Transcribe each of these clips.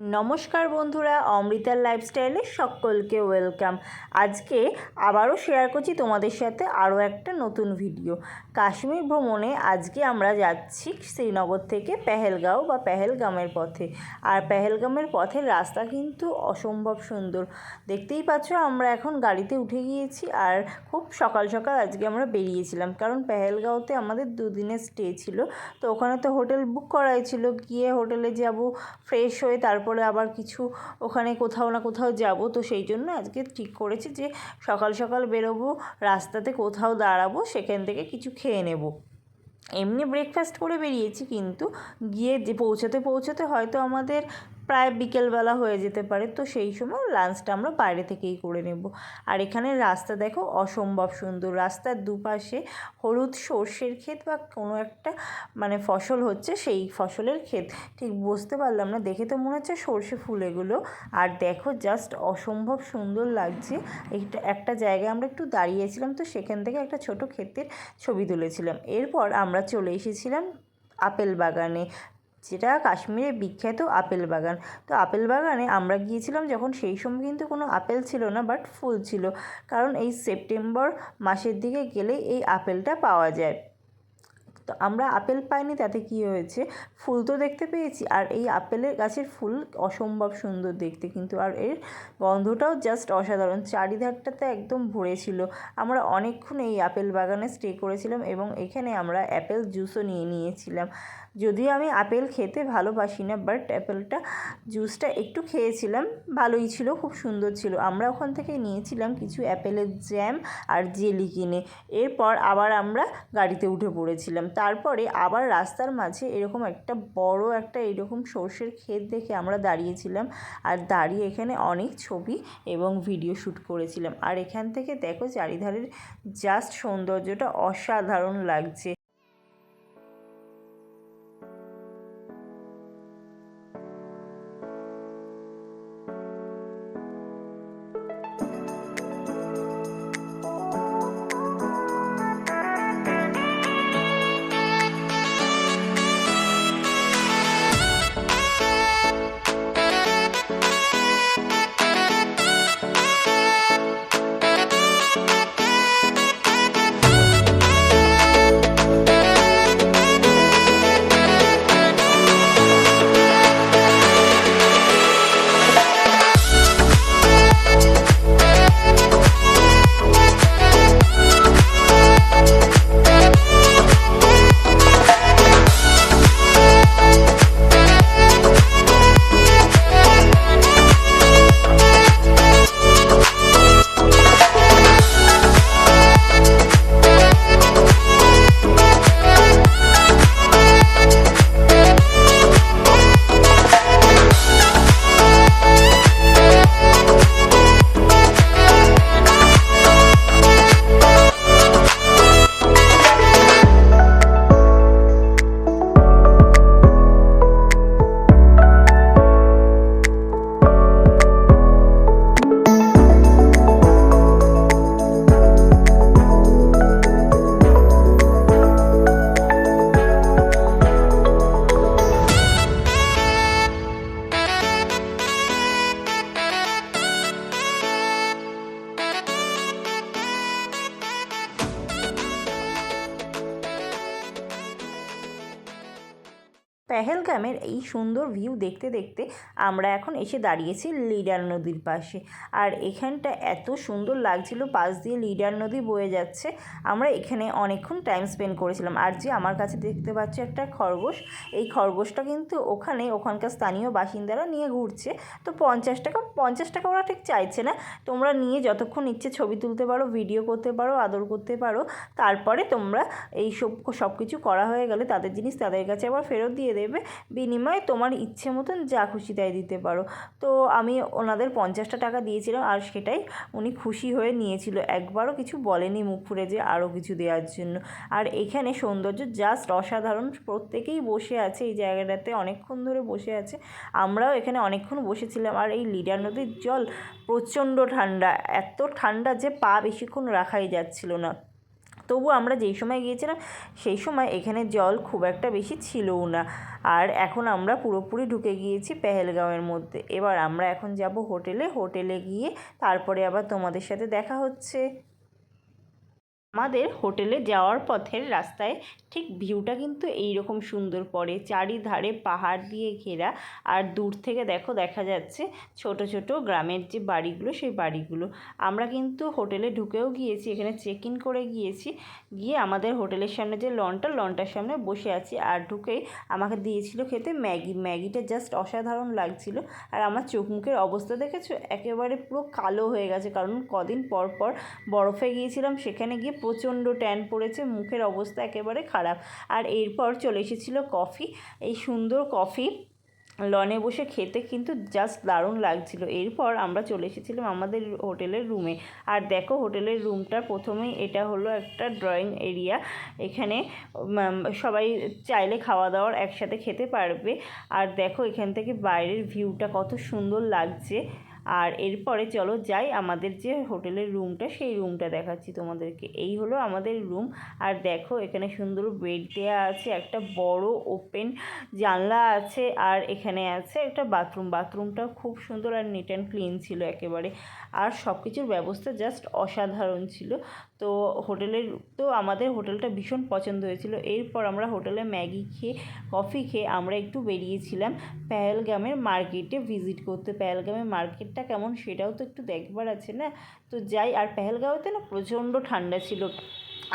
নমস্কার বন্ধুরা, অমৃতার লাইফস্টাইলে সকলকে ওয়েলকাম। আজকে আবারও শেয়ার করছি তোমাদের সাথে আরও একটা নতুন ভিডিও। কাশ্মীর ভ্রমণে আজকে আমরা যাচ্ছি শ্রীনগর থেকে পেহেলগাঁও বা পেহেলগামের পথে। আর পেহেলগামের পথের রাস্তা কিন্তু অসম্ভব সুন্দর। দেখতেই পাচ্ছ আমরা এখন গাড়িতে উঠে গিয়েছি আর খুব সকাল সকাল আজকে আমরা বেরিয়েছিলাম, কারণ পেহেলগাঁওতে আমাদের দুদিনের স্টে ছিল। তো ওখানে তো হোটেল বুক করাই ছিল, গিয়ে হোটেলে যাব, ফ্রেশ হয়ে তারপরে আবার কিছু ওখানে কোথাও না কোথাও যাব। তো সেই জন্য আজকে ঠিক করেছি যে সকাল সকাল বেরোবো, রাস্তাতে কোথাও দাঁড়াবো, সেখান থেকে কিছু খেয়ে নেব। এমনি ব্রেকফাস্ট করে বেরিয়েছি, কিন্তু গিয়ে যে পৌঁছাতে হয়তো আমাদের প্রায় বিকেলবেলা হয়ে যেতে পারে। তো সেই সময় লাঞ্চটা আমরা বাইরে থেকেই করে নেব। আর এখানে রাস্তা দেখো অসম্ভব সুন্দর। রাস্তার দুপাশে হলুদ সর্ষের ক্ষেত বা কোনো একটা ফসল হচ্ছে, সেই ফসলের ক্ষেত ঠিক বুঝতে পারলাম না, দেখে তো মনে হচ্ছে সর্ষে ফুল এগুলো। আর দেখো জাস্ট অসম্ভব সুন্দর লাগছে। একটা জায়গায় আমরা একটু দাঁড়িয়েছিলাম, তো সেখান থেকে একটা ছোট ক্ষেতের ছবি তুলেছিলাম। এরপর আমরা চলে এসেছিলাম আপেল বাগানে, যেটা কাশ্মীরে বিখ্যাত আপেল বাগান। তো আপেল বাগানে আমরা গিয়েছিলাম যখন, সেই সময় কিন্তু কোনো আপেল ছিল না, বাট ফুল ছিল, কারণ এই সেপ্টেম্বর মাসের দিকে গেলেই এই আপেলটা পাওয়া যায়। তো আমরা আপেল পাইনি, তাতে কি হয়েছে, ফুল তো দেখতে পেয়েছি। আর এই আপেলের গাছের ফুল অসম্ভব সুন্দর দেখতে কিন্তু, আর এর গন্ধটাও জাস্ট অসাধারণ। চারিধারটাতে একদম ভরে ছিল। আমরা অনেকক্ষণ এই আপেল বাগানে স্টে করেছিলাম এবং এখানে আমরা অ্যাপেল জুসও নিয়েছিলাম। যদিও আমি আপেল খেতে ভালোবাসি না, বাট অ্যাপেলটা জুসটা একটু খেয়েছিলাম, ভালোই ছিল, খুব সুন্দর ছিল। আমরা ওখান থেকে নিয়েছিলাম কিছু অ্যাপেলের জ্যাম আর জেলি কিনে। এরপর আবার আমরা গাড়িতে উঠে পড়েছিলাম। তারপরে আবার রাস্তার মাঝে এরকম একটা এরকম সর্ষের ক্ষেত দেখে আমরা দাঁড়িয়েছিলাম, আর দাঁড়িয়ে এখানে অনেক ছবি এবং ভিডিও শ্যুট করেছিলাম। আর এখান থেকে দেখো চারিধারের জাস্ট সৌন্দর্যটা অসাধারণ লাগছে। পেহেলগামের এই সুন্দর ভিউ দেখতে দেখতে আমরা এখন এসে দাঁড়িয়েছি লিডার নদীর পাশে। আর এখানটা এত সুন্দর লাগছিল, পাশ দিয়ে লিডার নদী বয়ে যাচ্ছে। আমরা এখানে অনেকক্ষণ টাইম স্পেন্ড করেছিলাম। আর যে আমার কাছে দেখতে পাচ্ছ একটা খরগোশ, এই খরগোশটা কিন্তু ওখানকার স্থানীয় বাসিন্দারা নিয়ে ঘুরছে। তো 50 টাকা ওরা ঠিক চাইছে না, তোমরা নিয়ে যতক্ষণ ইচ্ছে ছবি তুলতে পারো, ভিডিও করতে পারো, আদর করতে পারো। তারপরে তোমরা সব কিছু করা হয়ে গেলে তাদের জিনিস তাদের কাছে আবার ফেরত দিয়ে দেবে, বিনিময়ে তোমার ইচ্ছে মতন যা খুশি তাই দিতে পারো। তো আমি ওনাদের 50টা টাকা দিয়েছিলাম, আর সেটাই উনি খুশি হয়ে নিয়েছিল, একবারও কিছু বলেনি মুখ ফুরে যে আরও কিছু দেওয়ার জন্য। আর এখানে সৌন্দর্য জাস্ট অসাধারণ। প্রত্যেকেই বসে আছে এই জায়গাটাতে, অনেকক্ষণ ধরে বসে আছে, আমরাও এখানে অনেকক্ষণ বসেছিলাম। আর এই লিডার নদীর জল প্রচণ্ড ঠান্ডা, এত ঠান্ডা যে পা বেশিক্ষণ রাখাই যাচ্ছিল না। তবু আমরা যেই সময় গিয়েছিলাম সেই সময় এখানে জল খুব একটা বেশি ছিলও না। আর এখন আমরা পুরোপুরি ঢুকে গিয়েছি পেহেলগাঁওয়ের মধ্যে। এবার আমরা এখন যাব হোটেলে গিয়ে তারপরে আবার তোমাদের সাথে দেখা হচ্ছে। আমাদের হোটেলে যাওয়ার পথের রাস্তায় ঠিক ভিউটা কিন্তু এই রকম সুন্দর পড়ে, চারিধারে পাহাড় দিয়ে ঘেরা। আর দূর থেকে দেখা যাচ্ছে ছোট ছোট গ্রামের যে বাড়িগুলো, সেই বাড়িগুলো। আমরা কিন্তু হোটেলে ঢুকেও গিয়েছি, এখানে চেক ইন করে গিয়েছি। গিয়ে আমাদের হোটেলের সামনে যে লনটার সামনে বসে আছি। আর ঢুকেই আমাকে দিয়েছিল খেতে ম্যাগিটা জাস্ট অসাধারণ লাগছিল। আর আমার চোখ মুখের অবস্থা দেখেছো, একেবারে পুরো কালো হয়ে গেছে, কারণ কদিন পর বরফে গিয়েছিলাম, সেখানে গিয়ে প্রচণ্ড ট্যান পড়েছে, মুখের অবস্থা একেবারে খারাপ। আর এরপর চলে এসেছিলো কফি। এই সুন্দর কফি লনে বসে খেতে কিন্তু জাস্ট দারুণ লাগছিল। এরপর আমরা চলে এসেছিলাম আমাদের হোটেলের রুমে। আর দেখো হোটেলের রুমটার প্রথমেই এটা হলো একটা ড্রয়িং এরিয়া। এখানে সবাই চাইলে খাওয়া দাওয়ার একসাথে খেতে পারবে। আর দেখো এখান থেকে বাইরের ভিউটা কত সুন্দর লাগছে। আর এরপরে চলো যাই আমাদের যে হোটেলের রুমটা, সেই রুমটা দেখাচ্ছি তোমাদেরকে। এই হলো আমাদের রুম। আর দেখো এখানে সুন্দর বেড দেওয়া আছে, একটা বড় ওপেন জানলা আছে। আর এখানে আছে একটা বাথরুমটাও খুব সুন্দর আর নিট অ্যান্ড ক্লিন ছিল একেবারে। আর সব কিছুর ব্যবস্থা জাস্ট অসাধারণ ছিল। তো আমাদের হোটেলটা ভীষণ পছন্দ হয়েছিল। এরপর আমরা হোটেলে ম্যাগি খেয়ে কফি খেয়ে আমরা একটু বেরিয়েছিলাম পেহেলগামের মার্কেটে ভিজিট করতে। পেহেলগামের মার্কেটটা কেমন সেটাও তো একটু দেখবার আছে না, তো যাই। আর পেহেলগাঁওতে না প্রচণ্ড ঠান্ডা ছিল,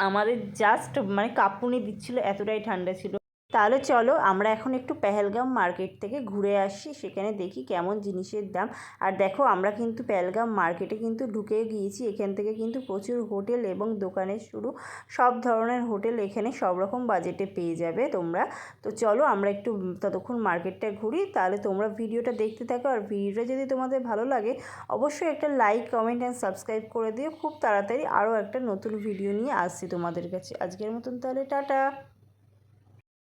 আমাদের জাস্ট কাঁপুনি দিচ্ছিল, এতটাই ঠান্ডা ছিল। তাহলে চলো আমরা এখন একটু পেহেলগাম মার্কেট থেকে ঘুরে আসি, সেখানে দেখি কেমন জিনিসের দাম। আর দেখো আমরা কিন্তু পেহেলগাম মার্কেটে কিন্তু ঢুকে গিয়েছি। এখান থেকে কিন্তু প্রচুর হোটেল এবং দোকানের শুরু, সব ধরনের হোটেল এখানে সব রকম বাজেটে পেয়ে যাবে তোমরা। তো চলো আমরা একটু ততক্ষণ মার্কেটটা ঘুরি, তাহলে তোমরা ভিডিওটা দেখতে থাকো। আর ভিডিওটা যদি তোমাদের ভালো লাগে অবশ্যই একটা লাইক, কমেন্ট অ্যান্ড সাবস্ক্রাইব করে দিও। খুব তাড়াতাড়ি আরও একটা নতুন ভিডিও নিয়ে আসছি তোমাদের কাছে। আজকের মতন তাহলে টাটা।